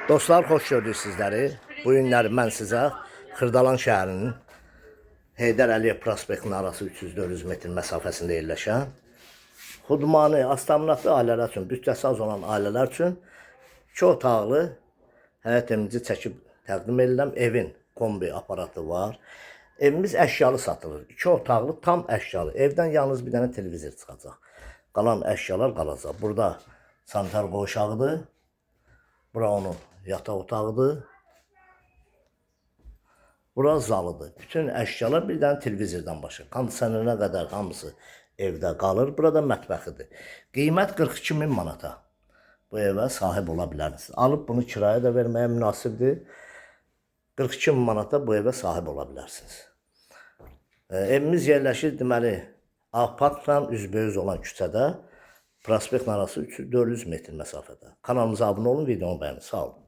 Dostlar, xoş gördük sizləri. Bu günləri mən sizə Xırdalan şəhərinin Heydər Əliyev prospektinin arası 300-400 metr məsafəsində yerləşən xudmanı, aztəminatlı ailələr üçün, bütçəsi az olan ailələr üçün 2 otaqlı həyət evimizi çəkib təqdim edirəm. Evin kombi aparatı var. Evimiz əşyalı satılır. 2 otaqlı tam əşyalı. Evdən yalnız bir dənə televizor çıxacaq. Qalan əşyalar qalacaq. Burada sanitar qoğuşağıdır. Bura onun yataq otağıdır. Bura zalıdır. Bütün əşyalar bir dənə televizordan başqa. Kondisionerə qədər hamısı evdə qalır. Burada mətbəxidir. Qiymət 42 min manata. Bu evə sahib ola bilərsiniz. Alıb bunu kiraya da verməyə münasibdir. 42 min manata bu evə sahib ola bilərsiniz. Evimiz yerləşir deməli Ağparkla üzbəüz olan küçədə. Prospekt arası 300-400 metr məsafədə. Kanalımıza abunə olun, videonu bəyənin. Sağ olun.